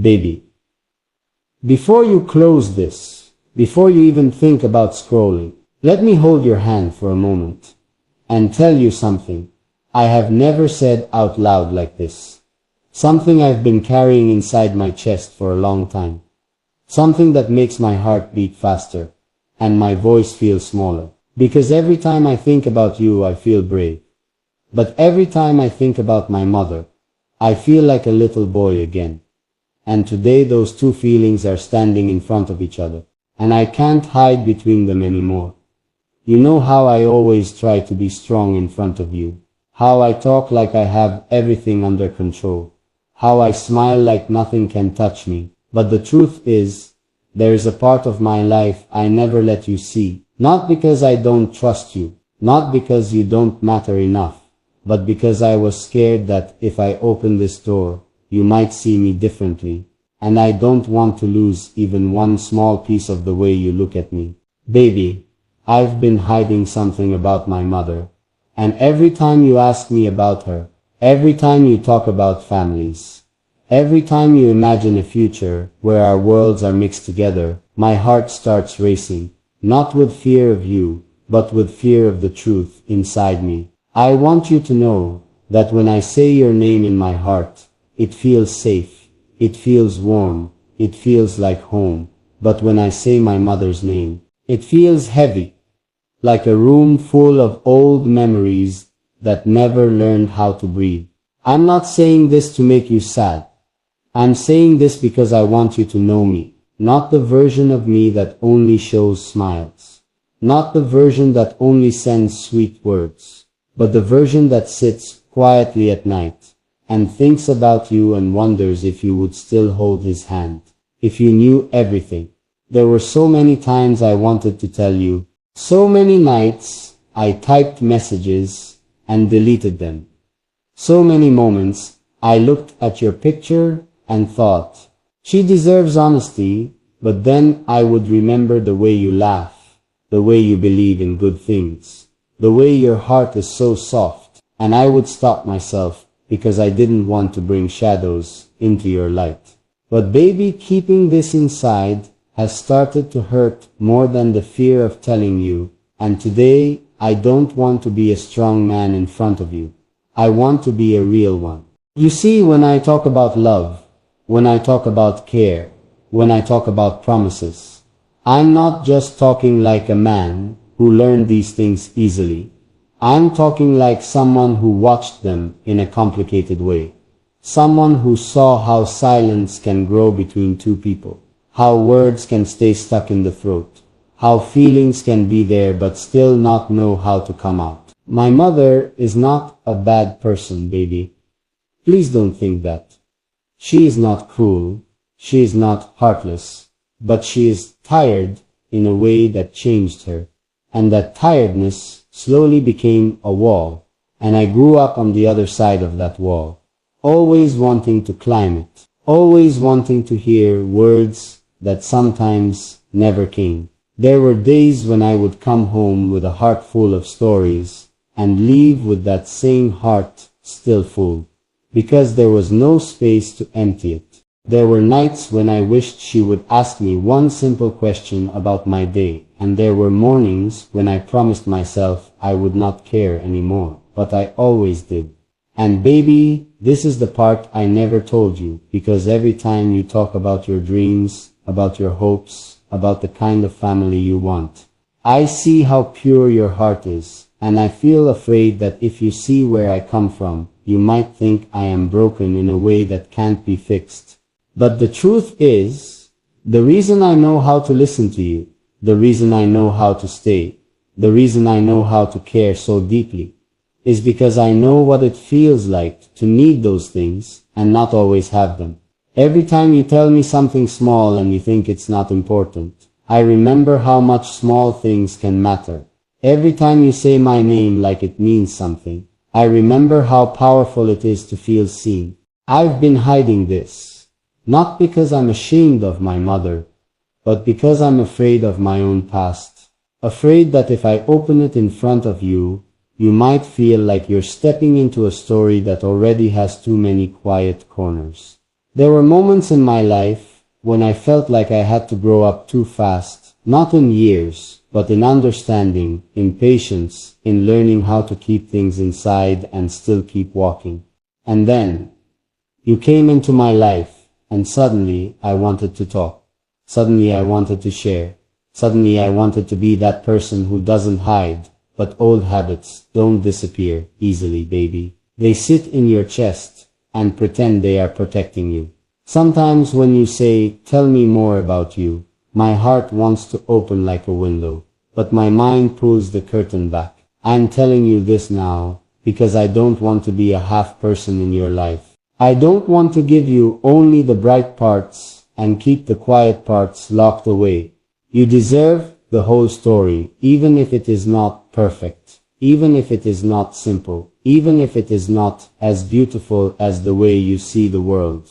Baby, before you close this, before you even think about scrolling, let me hold your hand for a moment and tell you something I have never said out loud like this. Something I've been carrying inside my chest for a long time. Something that makes my heart beat faster and my voice feel smaller. Because every time I think about you, I feel brave. But every time I think about my mother, I feel like a little boy again. And today those two feelings are standing in front of each other, and I can't hide between them anymore. You know how I always try to be strong in front of you, how I talk like I have everything under control, how I smile like nothing can touch me. But the truth is, there is a part of my life I never let you see, not because I don't trust you, not because you don't matter enough, but because I was scared that if I open this door, you might see me differently, and I don't want to lose even one small piece of the way you look at me. Baby, I've been hiding something about my mother, and every time you ask me about her, every time you talk about families, every time you imagine a future where our worlds are mixed together, my heart starts racing, not with fear of you, but with fear of the truth inside me. I want you to know that when I say your name in my heart, it feels safe, it feels warm, it feels like home. But when I say my mother's name, it feels heavy, like a room full of old memories that never learned how to breathe. I'm not saying this to make you sad. I'm saying this because I want you to know me, not the version of me that only shows smiles, not the version that only sends sweet words, but the version that sits quietly at night and thinks about you and wonders if you would still hold his hand, if you knew everything. There were so many times I wanted to tell you, so many nights I typed messages and deleted them. So many moments I looked at your picture and thought, she deserves honesty, but then I would remember the way you laugh, the way you believe in good things, the way your heart is so soft, and I would stop myself because I didn't want to bring shadows into your light. But baby, keeping this inside has started to hurt more than the fear of telling you, and today I don't want to be a strong man in front of you. I want to be a real one. You see, when I talk about love, when I talk about care, when I talk about promises, I'm not just talking like a man who learned these things easily. I'm talking like someone who watched them in a complicated way. Someone who saw how silence can grow between two people, how words can stay stuck in the throat, how feelings can be there but still not know how to come out. My mother is not a bad person, baby. Please don't think that. She is not cruel, she is not heartless, but she is tired in a way that changed her, and that tiredness slowly became a wall, and I grew up on the other side of that wall, always wanting to climb it, always wanting to hear words that sometimes never came. There were days when I would come home with a heart full of stories and leave with that same heart still full, because there was no space to empty it. There were nights when I wished she would ask me one simple question about my day, and there were mornings when I promised myself I would not care anymore, but I always did. And baby, this is the part I never told you, because every time you talk about your dreams, about your hopes, about the kind of family you want, I see how pure your heart is, and I feel afraid that if you see where I come from, you might think I am broken in a way that can't be fixed. But the truth is, the reason I know how to listen to you, the reason I know how to stay, the reason I know how to care so deeply, is because I know what it feels like to need those things and not always have them. Every time you tell me something small and you think it's not important, I remember how much small things can matter. Every time you say my name like it means something, I remember how powerful it is to feel seen. I've been hiding this, not because I'm ashamed of my mother, but because I'm afraid of my own past. Afraid that if I open it in front of you, you might feel like you're stepping into a story that already has too many quiet corners. There were moments in my life when I felt like I had to grow up too fast, not in years, but in understanding, in patience, in learning how to keep things inside and still keep walking. And then, you came into my life, and suddenly I wanted to talk. Suddenly I wanted to share. Suddenly I wanted to be that person who doesn't hide, but old habits don't disappear easily, baby. They sit in your chest and pretend they are protecting you. Sometimes when you say, "Tell me more about you," my heart wants to open like a window, but my mind pulls the curtain back. I'm telling you this now because I don't want to be a half person in your life. I don't want to give you only the bright parts and keep the quiet parts locked away. You deserve the whole story, even if it is not perfect, even if it is not simple, even if it is not as beautiful as the way you see the world.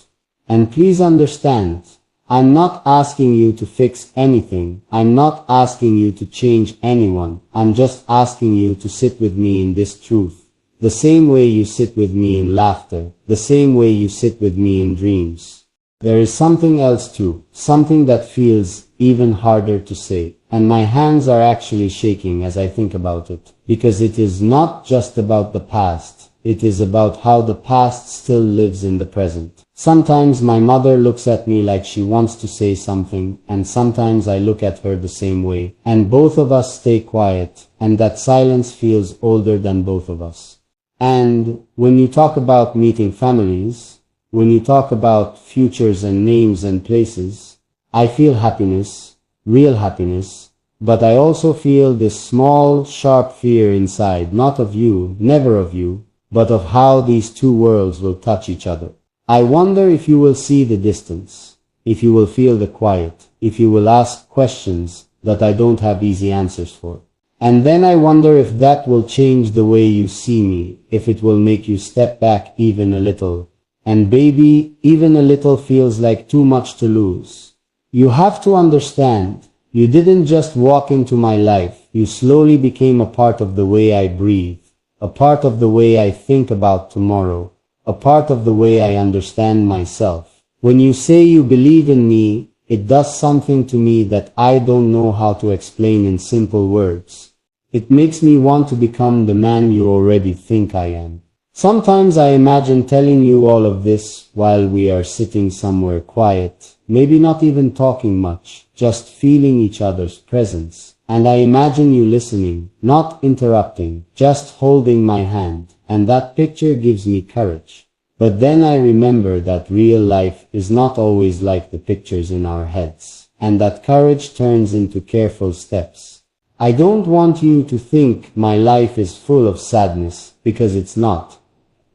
And please understand, I'm not asking you to fix anything. I'm not asking you to change anyone. I'm just asking you to sit with me in this truth. The same way you sit with me in laughter, the same way you sit with me in dreams. There is something else too, something that feels even harder to say, and my hands are actually shaking as I think about it, because it is not just about the past, it is about how the past still lives in the present. Sometimes my mother looks at me like she wants to say something, and sometimes I look at her the same way, and both of us stay quiet, and that silence feels older than both of us. And when you talk about meeting families, when you talk about futures and names and places, I feel happiness, real happiness, but I also feel this small, sharp fear inside, not of you, never of you, but of how these two worlds will touch each other. I wonder if you will see the distance, if you will feel the quiet, if you will ask questions that I don't have easy answers for. And then I wonder if that will change the way you see me, if it will make you step back even a little. And baby, even a little feels like too much to lose. You have to understand, you didn't just walk into my life, you slowly became a part of the way I breathe, a part of the way I think about tomorrow, a part of the way I understand myself. When you say you believe in me, it does something to me that I don't know how to explain in simple words. It makes me want to become the man you already think I am. Sometimes I imagine telling you all of this while we are sitting somewhere quiet, maybe not even talking much, just feeling each other's presence. And I imagine you listening, not interrupting, just holding my hand, and that picture gives me courage. But then I remember that real life is not always like the pictures in our heads, and that courage turns into careful steps. I don't want you to think my life is full of sadness, because it's not.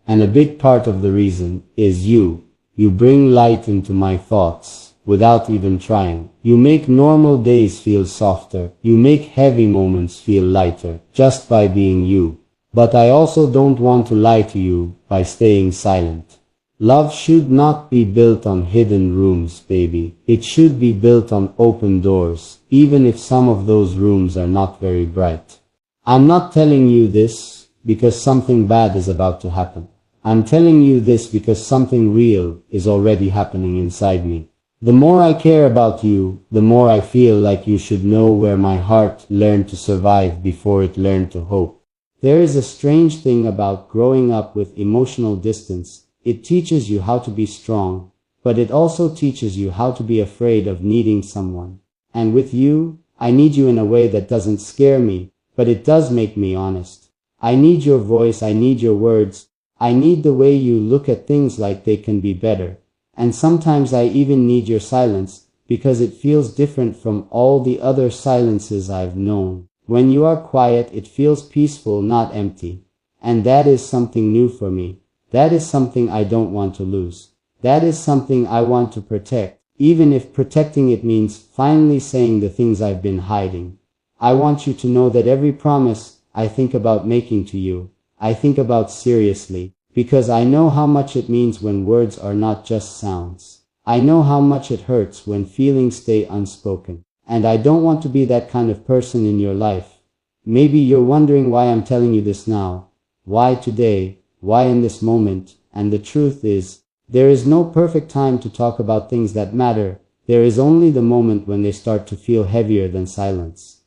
And a big part of the reason is you. You bring light into my thoughts, without even trying. You make normal days feel softer. You make heavy moments feel lighter, just by being you. But I also don't want to lie to you by staying silent. Love should not be built on hidden rooms, baby. It should be built on open doors, even if some of those rooms are not very bright. I'm not telling you this because something bad is about to happen. I'm telling you this because something real is already happening inside me. The more I care about you, the more I feel like you should know where my heart learned to survive before it learned to hope. There is a strange thing about growing up with emotional distance. It teaches you how to be strong, but it also teaches you how to be afraid of needing someone. And with you, I need you in a way that doesn't scare me, but it does make me honest. I need your voice, I need your words. I need the way you look at things like they can be better. And sometimes I even need your silence, because it feels different from all the other silences I've known. When you are quiet, it feels peaceful, not empty. And that is something new for me. That is something I don't want to lose. That is something I want to protect, even if protecting it means finally saying the things I've been hiding. I want you to know that every promise I think about making to you, I think about seriously, because I know how much it means when words are not just sounds. I know how much it hurts when feelings stay unspoken. And I don't want to be that kind of person in your life. Maybe you're wondering why I'm telling you this now. Why today? Why in this moment? And the truth is, There is no perfect time to talk about things that matter. There is only the moment when they start to feel heavier than silence.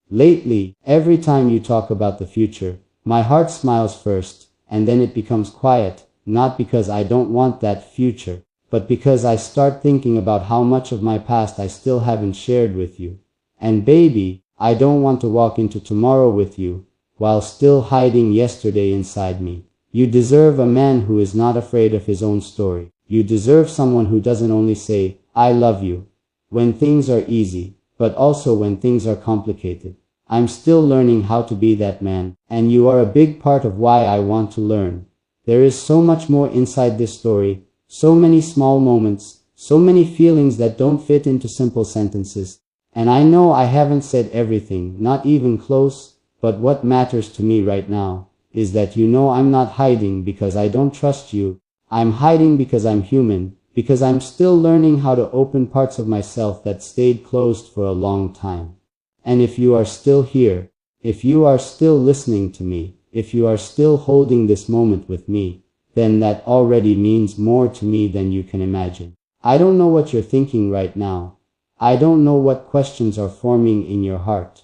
Lately, every time you talk about the future, my heart smiles first, and then it becomes quiet, not because I don't want that future, but because I start thinking about how much of my past I still haven't shared with you. And baby, I don't want to walk into tomorrow with you, while still hiding yesterday inside me. You deserve a man who is not afraid of his own story. You deserve someone who doesn't only say, I love you, when things are easy, but also when things are complicated. I'm still learning how to be that man, and you are a big part of why I want to learn. There is so much more inside this story, so many small moments, so many feelings that don't fit into simple sentences. And I know I haven't said everything, not even close, but what matters to me right now is that you know I'm not hiding because I don't trust you. I'm hiding because I'm human, because I'm still learning how to open parts of myself that stayed closed for a long time. And if you are still here, if you are still listening to me, if you are still holding this moment with me, then that already means more to me than you can imagine. I don't know what you're thinking right now. I don't know what questions are forming in your heart.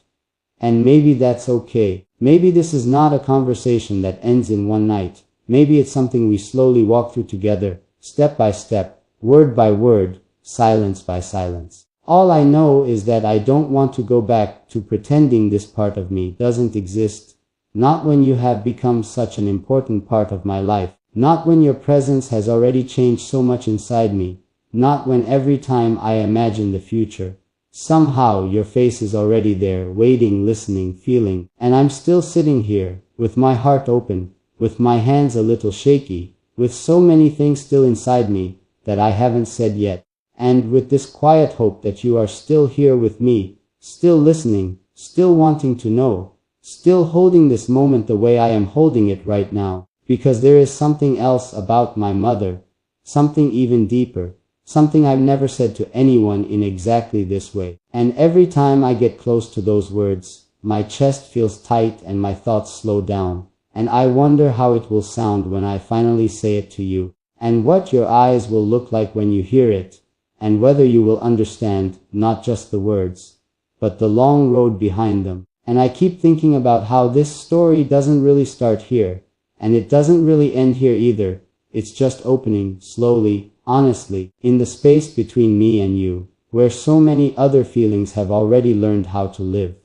And maybe that's okay. Maybe this is not a conversation that ends in one night. Maybe it's something we slowly walk through together, step by step, word by word, silence by silence. All I know is that I don't want to go back to pretending this part of me doesn't exist. Not when you have become such an important part of my life. Not when your presence has already changed so much inside me. Not when every time I imagine the future, somehow your face is already there, waiting, listening, feeling, and I'm still sitting here, with my heart open, with my hands a little shaky, with so many things still inside me that I haven't said yet. And with this quiet hope that you are still here with me, still listening, still wanting to know, still holding this moment the way I am holding it right now, because there is something else about my mother, something even deeper, something I've never said to anyone in exactly this way. And every time I get close to those words, my chest feels tight and my thoughts slow down, and I wonder how it will sound when I finally say it to you, and what your eyes will look like when you hear it, and whether you will understand not just the words, but the long road behind them. And I keep thinking about how this story doesn't really start here, and it doesn't really end here either. It's just opening, slowly, honestly, in the space between me and you, where so many other feelings have already learned how to live.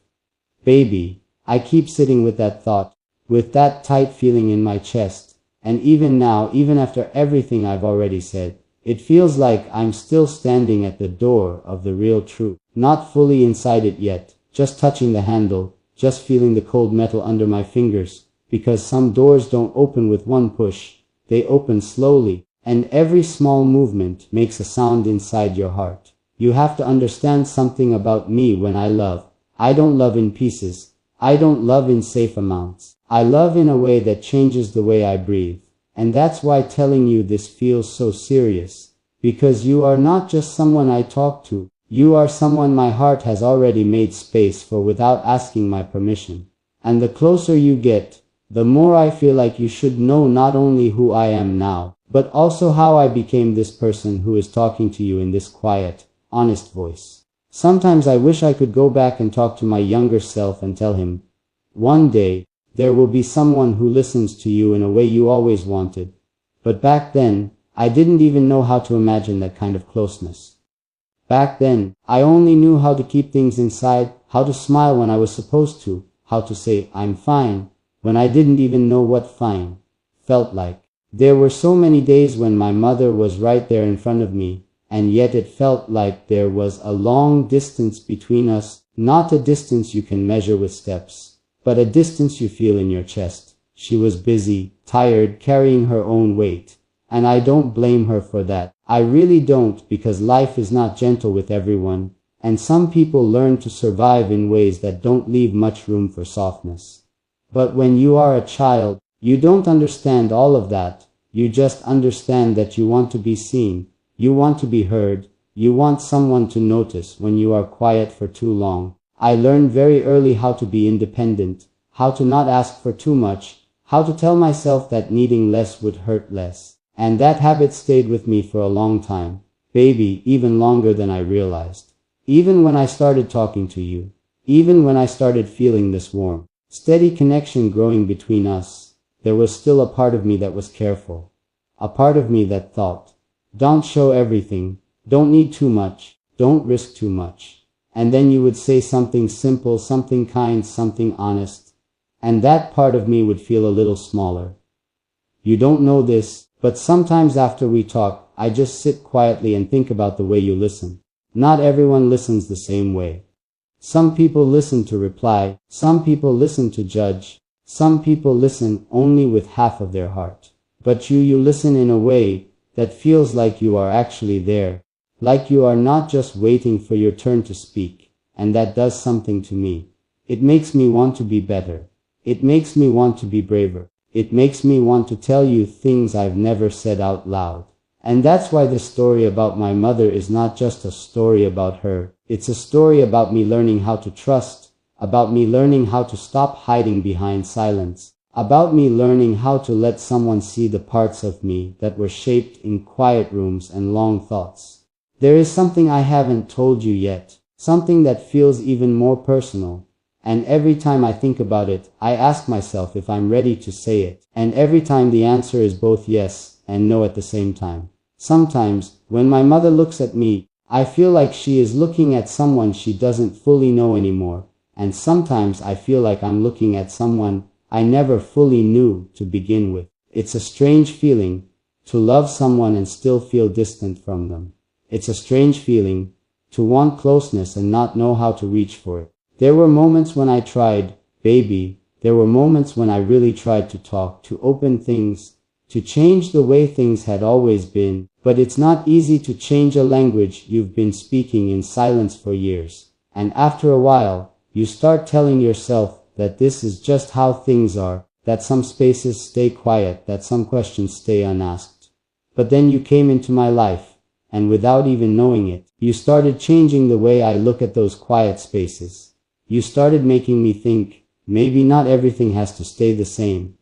Baby, I keep sitting with that thought, with that tight feeling in my chest, and even now, even after everything I've already said, it feels like I'm still standing at the door of the real truth, not fully inside it yet, just touching the handle, just feeling the cold metal under my fingers, because some doors don't open with one push, they open slowly, and every small movement makes a sound inside your heart. You have to understand something about me when I love. I don't love in pieces. I don't love in safe amounts. I love in a way that changes the way I breathe. And that's why telling you this feels so serious. Because you are not just someone I talk to. You are someone my heart has already made space for without asking my permission. And the closer you get, the more I feel like you should know not only who I am now, but also how I became this person who is talking to you in this quiet, honest voice. Sometimes I wish I could go back and talk to my younger self and tell him, one day, there will be someone who listens to you in a way you always wanted. But back then, I didn't even know how to imagine that kind of closeness. Back then, I only knew how to keep things inside, how to smile when I was supposed to, how to say, I'm fine, when I didn't even know what fine felt like. There were so many days when my mother was right there in front of me, and yet it felt like there was a long distance between us, not a distance you can measure with steps, but a distance you feel in your chest. She was busy, tired, carrying her own weight, and I don't blame her for that. I really don't, because life is not gentle with everyone, and some people learn to survive in ways that don't leave much room for softness. But when you are a child, you don't understand all of that. You just understand that you want to be seen, you want to be heard, you want someone to notice when you are quiet for too long. I learned very early how to be independent, how to not ask for too much, how to tell myself that needing less would hurt less. And that habit stayed with me for a long time, baby, even longer than I realized. Even when I started talking to you, even when I started feeling this warm, steady connection growing between us, there was still a part of me that was careful. A part of me that thought, don't show everything, don't need too much, don't risk too much. And then you would say something simple, something kind, something honest. And that part of me would feel a little smaller. You don't know this, but sometimes after we talk, I just sit quietly and think about the way you listen. Not everyone listens the same way. Some people listen to reply, some people listen to judge, some people listen only with half of their heart. But you listen in a way that feels like you are actually there, like you are not just waiting for your turn to speak, and that does something to me. It makes me want to be better. It makes me want to be braver. It makes me want to tell you things I've never said out loud. And that's why the story about my mother is not just a story about her. It's a story about me learning how to trust, about me learning how to stop hiding behind silence, about me learning how to let someone see the parts of me that were shaped in quiet rooms and long thoughts. There is something I haven't told you yet, something that feels even more personal. And every time I think about it, I ask myself if I'm ready to say it. And every time the answer is both yes and no at the same time. Sometimes, when my mother looks at me, I feel like she is looking at someone she doesn't fully know anymore. And sometimes I feel like I'm looking at someone I never fully knew to begin with. It's a strange feeling to love someone and still feel distant from them. It's a strange feeling to want closeness and not know how to reach for it. There were moments when I tried, baby. There were moments when I really tried to talk, to open things, to change the way things had always been. But it's not easy to change a language you've been speaking in silence for years. And after a while, you start telling yourself that this is just how things are, that some spaces stay quiet, that some questions stay unasked. But then you came into my life, and without even knowing it, you started changing the way I look at those quiet spaces. You started making me think, maybe not everything has to stay the same.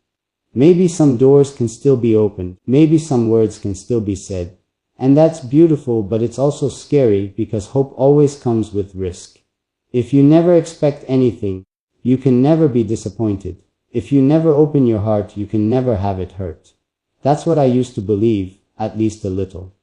Maybe some doors can still be opened. Maybe some words can still be said. And that's beautiful, but it's also scary because hope always comes with risk. If you never expect anything, you can never be disappointed. If you never open your heart, you can never have it hurt. That's what I used to believe, at least a little.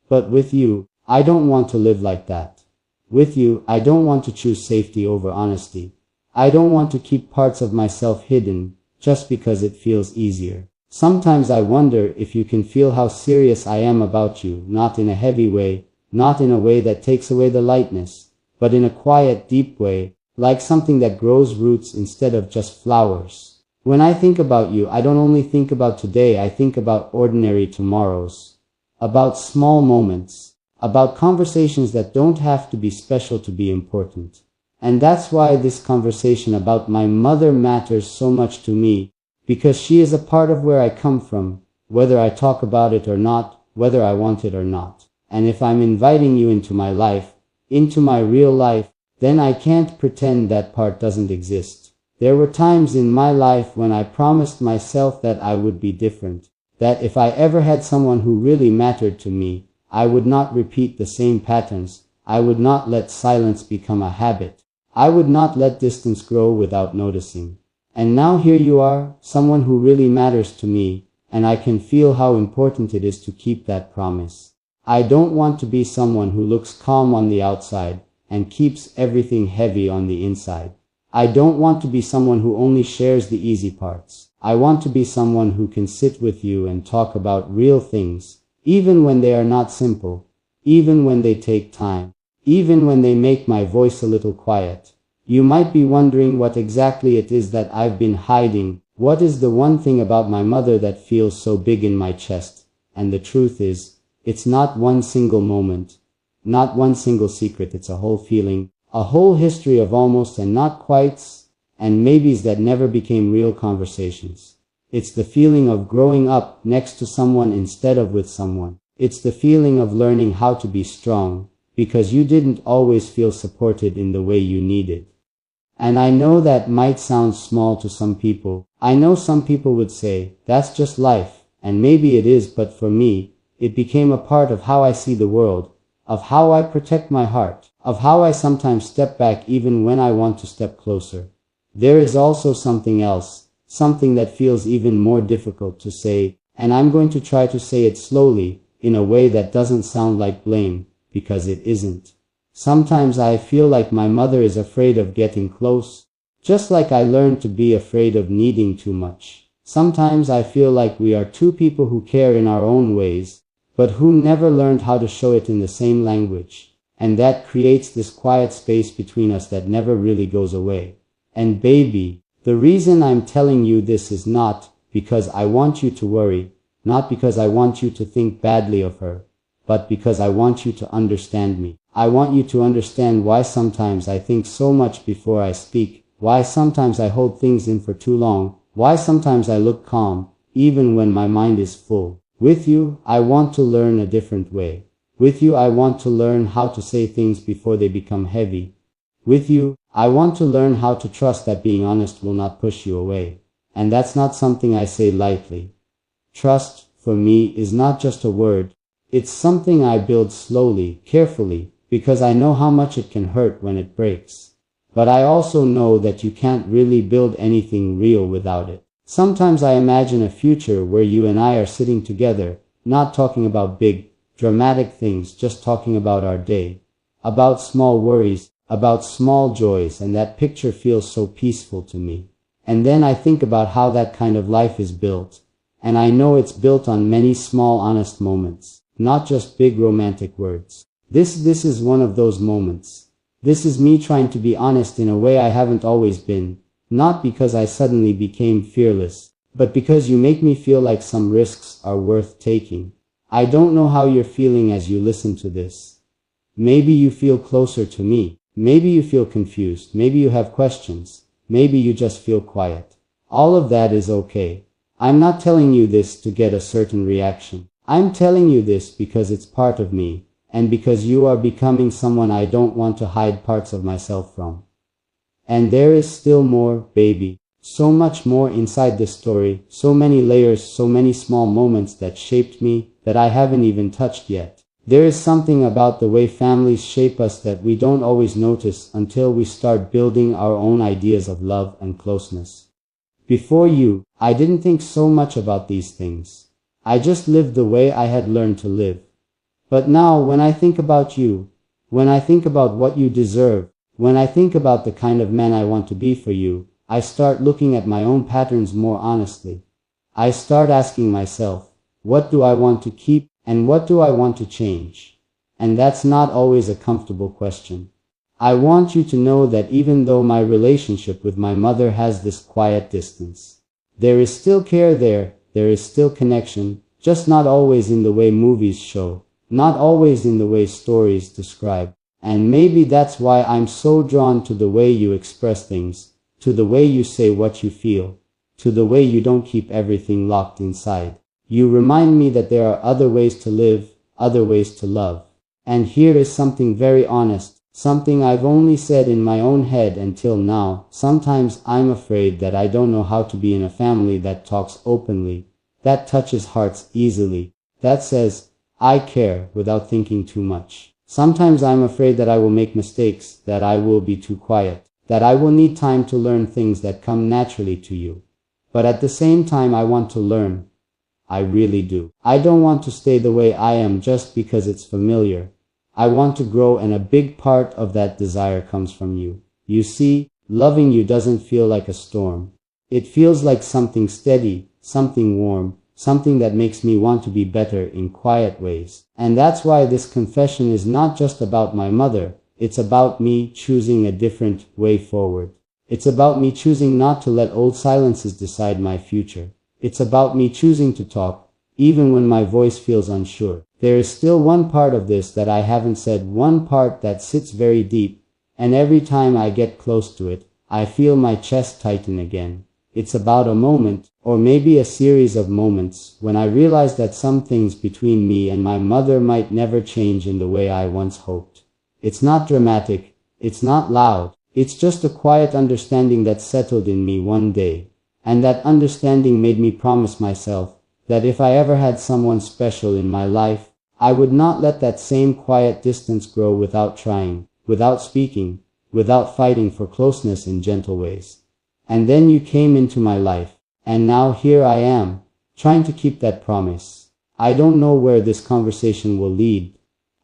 But with you, I don't want to live like that. With you, I don't want to choose safety over honesty. I don't want to keep parts of myself hidden just because it feels easier. Sometimes I wonder if you can feel how serious I am about you, not in a heavy way, not in a way that takes away the lightness, but in a quiet, deep way, like something that grows roots instead of just flowers. When I think about you, I don't only think about today, I think about ordinary tomorrows, about small moments, about conversations that don't have to be special to be important. And that's why this conversation about my mother matters so much to me, because she is a part of where I come from, whether I talk about it or not, whether I want it or not. And if I'm inviting you into my life, into my real life, then I can't pretend that part doesn't exist. There were times in my life when I promised myself that I would be different, that if I ever had someone who really mattered to me, I would not repeat the same patterns. I would not let silence become a habit. I would not let distance grow without noticing. And now here you are, someone who really matters to me, and I can feel how important it is to keep that promise. I don't want to be someone who looks calm on the outside and keeps everything heavy on the inside. I don't want to be someone who only shares the easy parts. I want to be someone who can sit with you and talk about real things, even when they are not simple, even when they take time, even when they make my voice a little quiet. You might be wondering what exactly it is that I've been hiding. What is the one thing about my mother that feels so big in my chest? And the truth is, it's not one single moment, not one single secret. It's a whole feeling, a whole history of almost and not quites and maybes that never became real conversations. It's the feeling of growing up next to someone instead of with someone. It's the feeling of learning how to be strong, because you didn't always feel supported in the way you needed. And I know that might sound small to some people. I know some people would say, that's just life. and maybe it is, but for me, it became a part of how I see the world, of how I protect my heart, of how I sometimes step back even when I want to step closer. There is also something else, something that feels even more difficult to say, and I'm going to try to say it slowly, in a way that doesn't sound like blame, because it isn't. Sometimes I feel like my mother is afraid of getting close, just like I learned to be afraid of needing too much. Sometimes I feel like we are two people who care in our own ways, but who never learned how to show it in the same language, and that creates this quiet space between us that never really goes away. And baby, the reason I'm telling you this is not because I want you to worry, not because I want you to think badly of her, but because I want you to understand me. I want you to understand why sometimes I think so much before I speak, why sometimes I hold things in for too long, why sometimes I look calm, even when my mind is full. With you, I want to learn a different way. With you, I want to learn how to say things before they become heavy. With you, I want to learn how to trust that being honest will not push you away. And that's not something I say lightly. Trust, for me, is not just a word. It's something I build slowly, carefully, because I know how much it can hurt when it breaks. But I also know that you can't really build anything real without it. Sometimes I imagine a future where you and I are sitting together, not talking about big, dramatic things, just talking about our day, about small worries, about small joys, and that picture feels so peaceful to me. And then I think about how that kind of life is built, and I know it's built on many small honest moments, not just big romantic words. This is one of those moments. This is me trying to be honest in a way I haven't always been, not because I suddenly became fearless, but because you make me feel like some risks are worth taking. I don't know how you're feeling as you listen to this. Maybe you feel closer to me. Maybe you feel confused. Maybe you have questions. Maybe you just feel quiet. All of that is okay. I'm not telling you this to get a certain reaction. I'm telling you this because it's part of me, and because you are becoming someone I don't want to hide parts of myself from. And there is still more, baby. So much more inside this story, so many layers, so many small moments that shaped me, that I haven't even touched yet. There is something about the way families shape us that we don't always notice until we start building our own ideas of love and closeness. Before you, I didn't think so much about these things. I just lived the way I had learned to live. But now, when I think about you, when I think about what you deserve, when I think about the kind of man I want to be for you, I start looking at my own patterns more honestly. I start asking myself, what do I want to keep and what do I want to change? And that's not always a comfortable question. I want you to know that even though my relationship with my mother has this quiet distance, there is still care there is still connection, just not always in the way movies show, not always in the way stories describe. And maybe that's why I'm so drawn to the way you express things, to the way you say what you feel, to the way you don't keep everything locked inside. You remind me that there are other ways to live, other ways to love. And here is something very honest, something I've only said in my own head until now. Sometimes I'm afraid that I don't know how to be in a family that talks openly, that touches hearts easily, that says, I care without thinking too much. Sometimes I'm afraid that I will make mistakes, that I will be too quiet, that I will need time to learn things that come naturally to you. But at the same time, I want to learn. I really do. I don't want to stay the way I am just because it's familiar. I want to grow, and a big part of that desire comes from you. You see, loving you doesn't feel like a storm. It feels like something steady, something warm, something that makes me want to be better in quiet ways. And that's why this confession is not just about my mother. It's about me choosing a different way forward. It's about me choosing not to let old silences decide my future. It's about me choosing to talk, even when my voice feels unsure. There is still one part of this that I haven't said, one part that sits very deep, and every time I get close to it, I feel my chest tighten again. It's about a moment, or maybe a series of moments, when I realized that some things between me and my mother might never change in the way I once hoped. It's not dramatic, it's not loud, it's just a quiet understanding that settled in me one day. And that understanding made me promise myself that if I ever had someone special in my life, I would not let that same quiet distance grow without trying, without speaking, without fighting for closeness in gentle ways. And then you came into my life, and now here I am, trying to keep that promise. I don't know where this conversation will lead.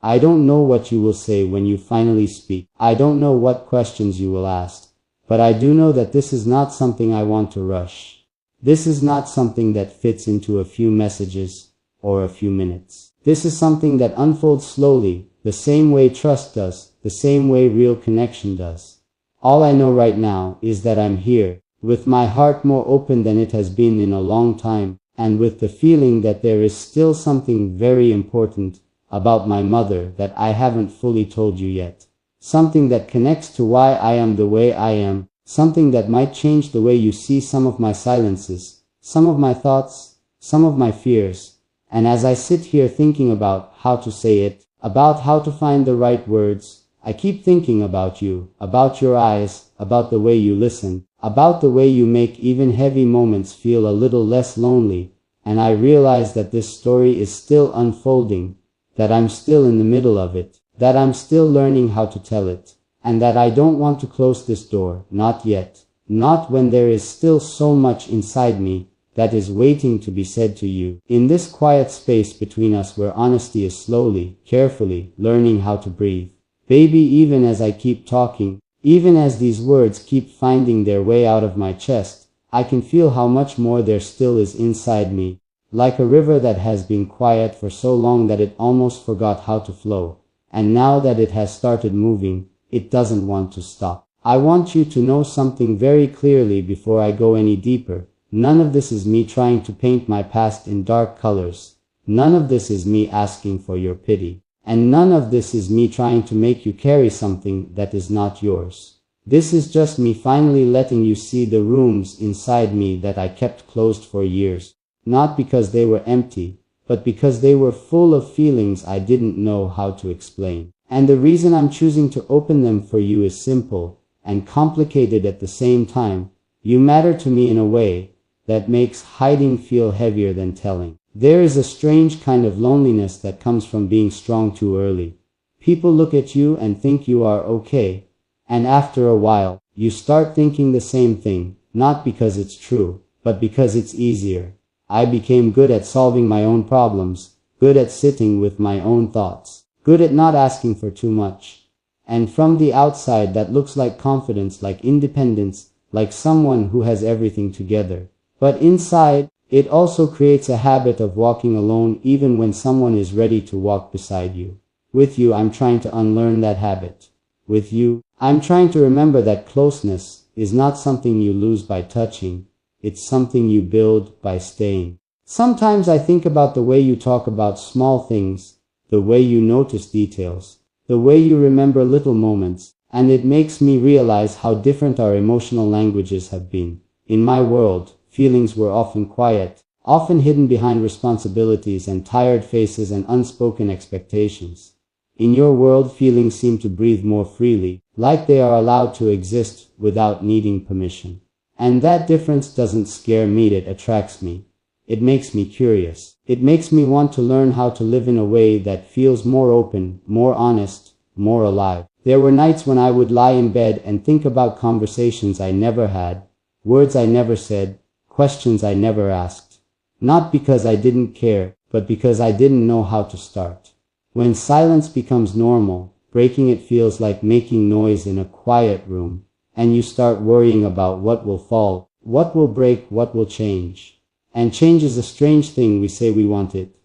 I don't know what you will say when you finally speak. I don't know what questions you will ask. But I do know that this is not something I want to rush. This is not something that fits into a few messages or a few minutes. This is something that unfolds slowly, the same way trust does, the same way real connection does. All I know right now is that I'm here, with my heart more open than it has been in a long time, and with the feeling that there is still something very important about my mother that I haven't fully told you yet. Something that connects to why I am the way I am, something that might change the way you see some of my silences, some of my thoughts, some of my fears. And as I sit here thinking about how to say it, about how to find the right words, I keep thinking about you, about your eyes, about the way you listen, about the way you make even heavy moments feel a little less lonely, and I realize that this story is still unfolding, that I'm still in the middle of it, that I'm still learning how to tell it, and that I don't want to close this door, not yet, not when there is still so much inside me that is waiting to be said to you. In this quiet space between us where honesty is slowly, carefully, learning how to breathe. Baby, even as I keep talking, even as these words keep finding their way out of my chest, I can feel how much more there still is inside me, like a river that has been quiet for so long that it almost forgot how to flow. And now that it has started moving, it doesn't want to stop. I want you to know something very clearly before I go any deeper. None of this is me trying to paint my past in dark colors. None of this is me asking for your pity. And none of this is me trying to make you carry something that is not yours. This is just me finally letting you see the rooms inside me that I kept closed for years. Not because they were empty, but because they were full of feelings I didn't know how to explain. And the reason I'm choosing to open them for you is simple and complicated at the same time. You matter to me in a way that makes hiding feel heavier than telling. There is a strange kind of loneliness that comes from being strong too early. People look at you and think you are okay, and after a while, you start thinking the same thing, not because it's true, but because it's easier. I became good at solving my own problems, good at sitting with my own thoughts, good at not asking for too much. And from the outside that looks like confidence, like independence, like someone who has everything together. But inside, it also creates a habit of walking alone even when someone is ready to walk beside you. With you, I'm trying to unlearn that habit. With you, I'm trying to remember that closeness is not something you lose by touching. It's something you build by staying. Sometimes I think about the way you talk about small things, the way you notice details, the way you remember little moments, and it makes me realize how different our emotional languages have been. In my world, feelings were often quiet, often hidden behind responsibilities and tired faces and unspoken expectations. In your world, feelings seem to breathe more freely, like they are allowed to exist without needing permission. And that difference doesn't scare me, it attracts me. It makes me curious. It makes me want to learn how to live in a way that feels more open, more honest, more alive. There were nights when I would lie in bed and think about conversations I never had, words I never said, questions I never asked. Not because I didn't care, but because I didn't know how to start. When silence becomes normal, breaking it feels like making noise in a quiet room. And you start worrying about what will fall, what will break, what will change. And change is a strange thing. We say we want it,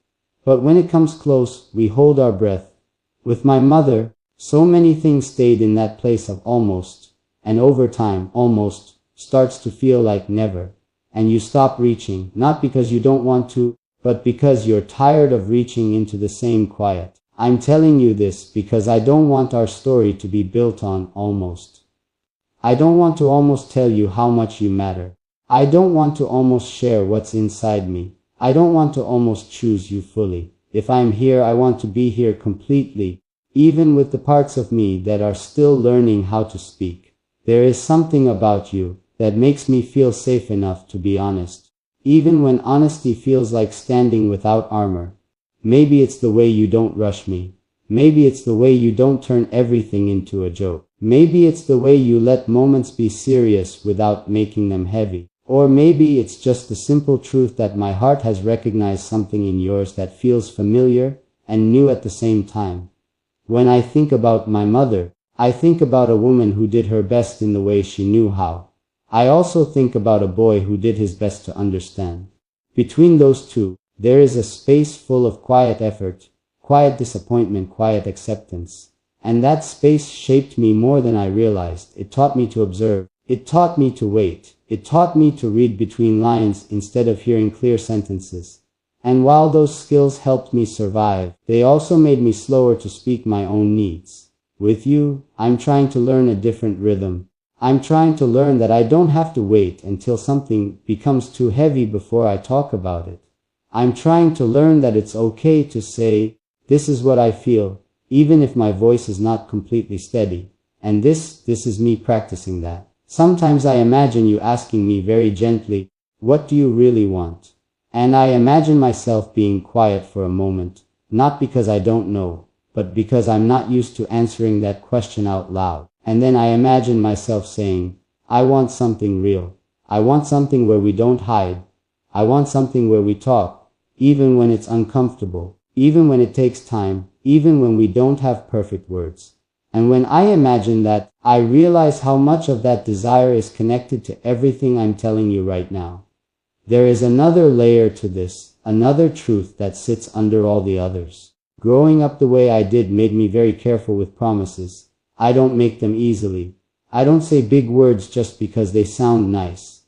but when it comes close, we hold our breath. With my mother, so many things stayed in that place of almost, and over time, almost starts to feel like never. And you stop reaching, not because you don't want to, but because you're tired of reaching into the same quiet. I'm telling you this because I don't want our story to be built on almost. I don't want to almost tell you how much you matter. I don't want to almost share what's inside me. I don't want to almost choose you fully. If I'm here, I want to be here completely, even with the parts of me that are still learning how to speak. There is something about you that makes me feel safe enough to be honest. even when honesty feels like standing without armor. Maybe it's the way you don't rush me. Maybe it's the way you don't turn everything into a joke. Maybe it's the way you let moments be serious without making them heavy. Or maybe it's just the simple truth that my heart has recognized something in yours that feels familiar and new at the same time. When I think about my mother, I think about a woman who did her best in the way she knew how. I also think about a boy who did his best to understand. Between those two, there is a space full of quiet effort, quiet disappointment, quiet acceptance. And that space shaped me more than I realized. It taught me to observe. It taught me to wait. It taught me to read between lines instead of hearing clear sentences. And while those skills helped me survive, they also made me slower to speak my own needs. With you, I'm trying to learn a different rhythm. I'm trying to learn that I don't have to wait until something becomes too heavy before I talk about it. I'm trying to learn that it's okay to say, this is what I feel, even if my voice is not completely steady. And this is me practicing that. Sometimes I imagine you asking me very gently, what do you really want? And I imagine myself being quiet for a moment, not because I don't know, but because I'm not used to answering that question out loud. And then I imagine myself saying, I want something real. I want something where we don't hide. I want something where we talk, even when it's uncomfortable, even when it takes time, even when we don't have perfect words. And when I imagine that, I realize how much of that desire is connected to everything I'm telling you right now. There is another layer to this, another truth that sits under all the others. Growing up the way I did made me very careful with promises. I don't make them easily. I don't say big words just because they sound nice.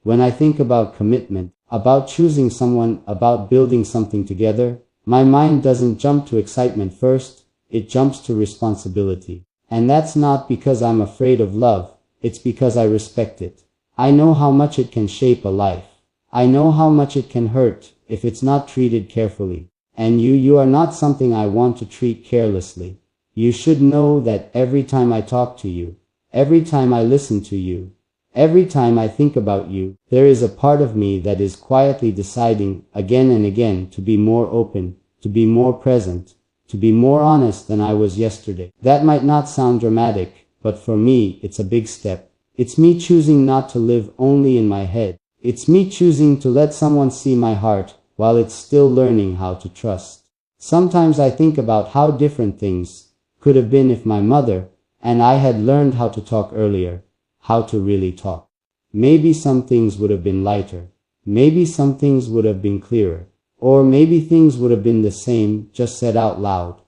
When I think about commitment, about choosing someone, about building something together, my mind doesn't jump to excitement first, it jumps to responsibility. And that's not because I'm afraid of love, it's because I respect it. I know how much it can shape a life. I know how much it can hurt if it's not treated carefully. And you are not something I want to treat carelessly. You should know that every time I talk to you, every time I listen to you, every time I think about you, there is a part of me that is quietly deciding again and again to be more open, to be more present, to be more honest than I was yesterday. That might not sound dramatic, but for me, it's a big step. It's me choosing not to live only in my head. It's me choosing to let someone see my heart while it's still learning how to trust. Sometimes I think about how different things could have been if my mother and I had learned how to talk earlier, how to really talk. Maybe some things would have been lighter. Maybe some things would have been clearer. Or maybe things would have been the same, just said out loud.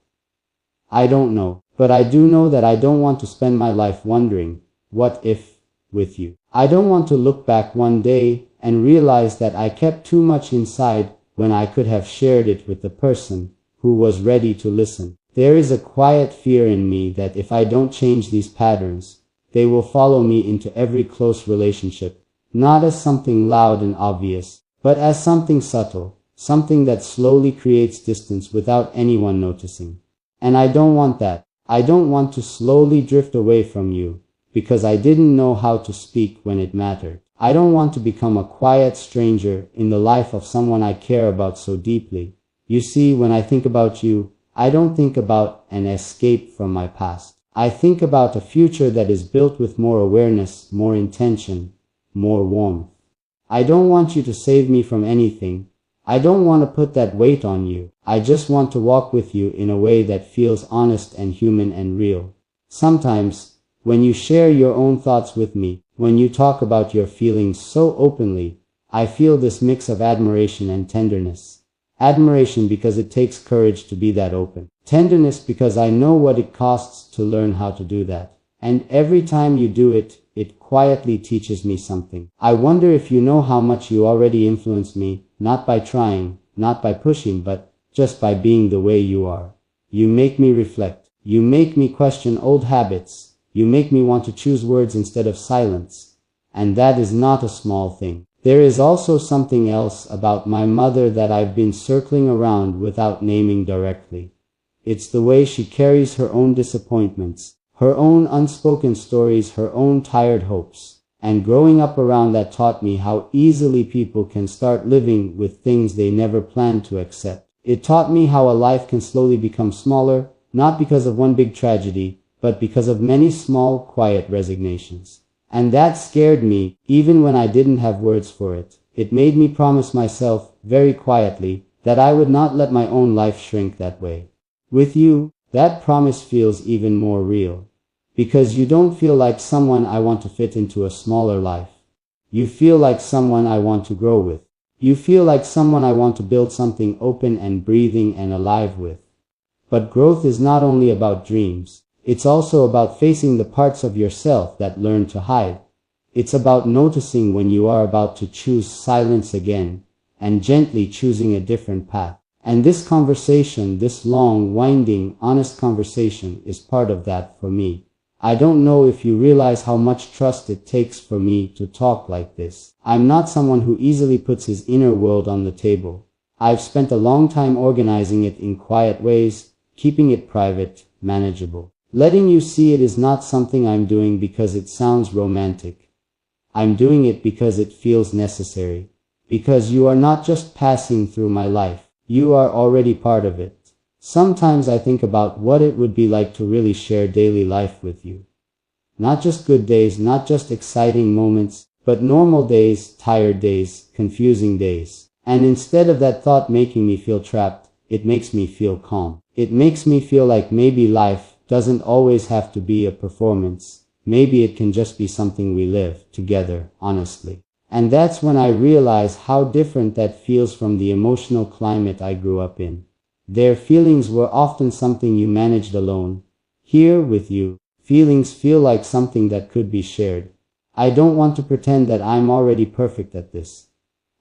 I don't know, but I do know that I don't want to spend my life wondering, what if, with you. I don't want to look back one day and realize that I kept too much inside when I could have shared it with the person who was ready to listen. There is a quiet fear in me that if I don't change these patterns, they will follow me into every close relationship, not as something loud and obvious, but as something subtle. Something that slowly creates distance without anyone noticing. And I don't want that. I don't want to slowly drift away from you, because I didn't know how to speak when it mattered. I don't want to become a quiet stranger in the life of someone I care about so deeply. You see, when I think about you, I don't think about an escape from my past. I think about a future that is built with more awareness, more intention, more warmth. I don't want you to save me from anything. I don't want to put that weight on you. I just want to walk with you in a way that feels honest and human and real. Sometimes, when you share your own thoughts with me, when you talk about your feelings so openly, I feel this mix of admiration and tenderness. Admiration because it takes courage to be that open. Tenderness because I know what it costs to learn how to do that. And every time you do it, it quietly teaches me something. I wonder if you know how much you already influence me, not by trying, not by pushing, but just by being the way you are. You make me reflect. You make me question old habits. You make me want to choose words instead of silence. And that is not a small thing. There is also something else about my mother that I've been circling around without naming directly. It's the way she carries her own disappointments, her own unspoken stories, her own tired hopes. And growing up around that taught me how easily people can start living with things they never planned to accept. It taught me how a life can slowly become smaller, not because of one big tragedy, but because of many small, quiet resignations. And that scared me, even when I didn't have words for it. It made me promise myself, very quietly, that I would not let my own life shrink that way. With you, that promise feels even more real. Because you don't feel like someone I want to fit into a smaller life. You feel like someone I want to grow with. You feel like someone I want to build something open and breathing and alive with. But growth is not only about dreams. It's also about facing the parts of yourself that learn to hide. It's about noticing when you are about to choose silence again, and gently choosing a different path. And this conversation, this long, winding, honest conversation, is part of that for me. I don't know if you realize how much trust it takes for me to talk like this. I'm not someone who easily puts his inner world on the table. I've spent a long time organizing it in quiet ways, keeping it private, manageable. Letting you see it is not something I'm doing because it sounds romantic. I'm doing it because it feels necessary. Because you are not just passing through my life. You are already part of it. Sometimes I think about what it would be like to really share daily life with you. Not just good days, not just exciting moments, but normal days, tired days, confusing days. And instead of that thought making me feel trapped, it makes me feel calm. It makes me feel like maybe life doesn't always have to be a performance. Maybe it can just be something we live together, honestly. And that's when I realize how different that feels from the emotional climate I grew up in. Their feelings were often something you managed alone. Here, with you, feelings feel like something that could be shared. I don't want to pretend that I'm already perfect at this.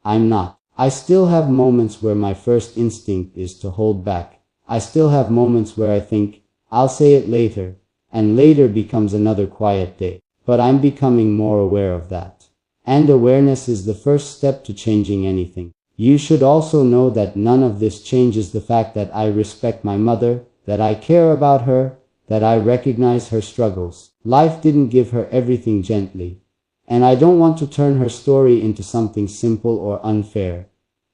I'm not. I still have moments where my first instinct is to hold back. I still have moments where I think, I'll say it later, and later becomes another quiet day. But I'm becoming more aware of that. And awareness is the first step to changing anything. You should also know that none of this changes the fact that I respect my mother, that I care about her, that I recognize her struggles. Life didn't give her everything gently. And I don't want to turn her story into something simple or unfair.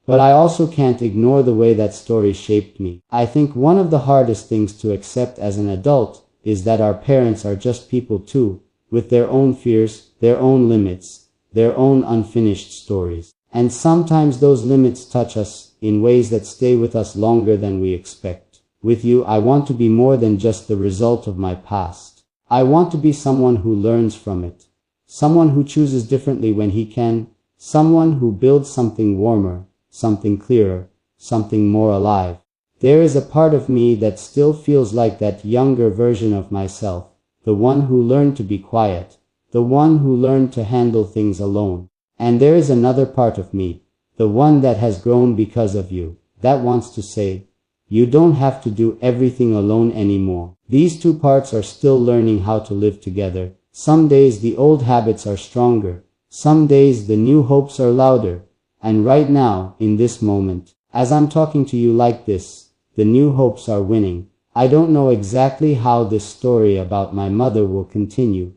But I also can't ignore the way that story shaped me. I think one of the hardest things to accept as an adult is that our parents are just people too, with their own fears, their own limits, their own unfinished stories. And sometimes those limits touch us in ways that stay with us longer than we expect. With you, I want to be more than just the result of my past. I want to be someone who learns from it. Someone who chooses differently when he can. Someone who builds something warmer, something clearer, something more alive. There is a part of me that still feels like that younger version of myself. The one who learned to be quiet. The one who learned to handle things alone. And there is another part of me, the one that has grown because of you, that wants to say, you don't have to do everything alone anymore. These two parts are still learning how to live together. Some days the old habits are stronger. Some days the new hopes are louder. And right now, in this moment, as I'm talking to you like this, the new hopes are winning. I don't know exactly how this story about my mother will continue.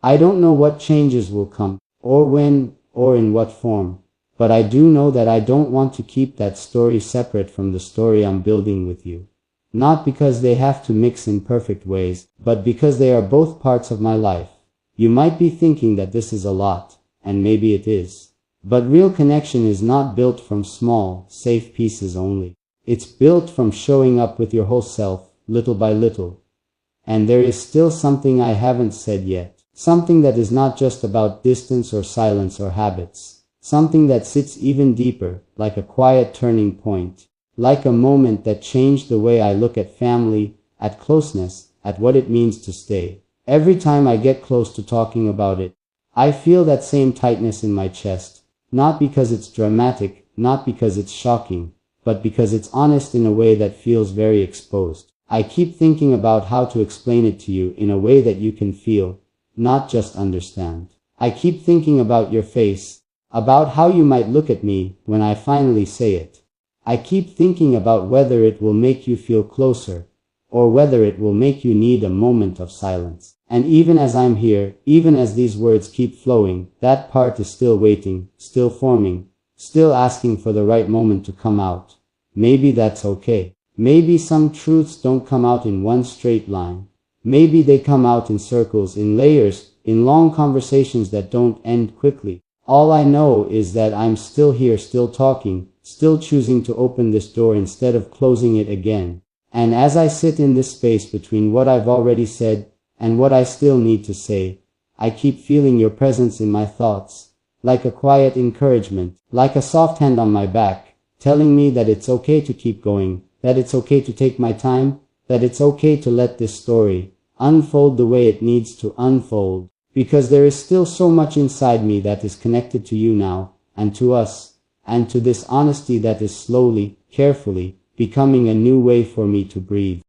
I don't know what changes will come, or when, or in what form. But I do know that I don't want to keep that story separate from the story I'm building with you. Not because they have to mix in perfect ways, but because they are both parts of my life. You might be thinking that this is a lot, and maybe it is. But real connection is not built from small, safe pieces only. It's built from showing up with your whole self, little by little. And there is still something I haven't said yet. Something that is not just about distance or silence or habits. Something that sits even deeper, like a quiet turning point. Like a moment that changed the way I look at family, at closeness, at what it means to stay. Every time I get close to talking about it, I feel that same tightness in my chest. Not because it's dramatic, not because it's shocking, but because it's honest in a way that feels very exposed. I keep thinking about how to explain it to you in a way that you can feel, not just understand. I keep thinking about your face, about how you might look at me when I finally say it. I keep thinking about whether it will make you feel closer, or whether it will make you need a moment of silence. And even as I'm here, even as these words keep flowing, that part is still waiting, still forming, still asking for the right moment to come out. Maybe that's okay. Maybe some truths don't come out in one straight line. Maybe they come out in circles, in layers, in long conversations that don't end quickly. All I know is that I'm still here, still talking, still choosing to open this door instead of closing it again. And as I sit in this space between what I've already said and what I still need to say, I keep feeling your presence in my thoughts, like a quiet encouragement, like a soft hand on my back, telling me that it's okay to keep going, that it's okay to take my time, that it's okay to let this story unfold the way it needs to unfold, because there is still so much inside me that is connected to you now, and to us, and to this honesty that is slowly, carefully, becoming a new way for me to breathe.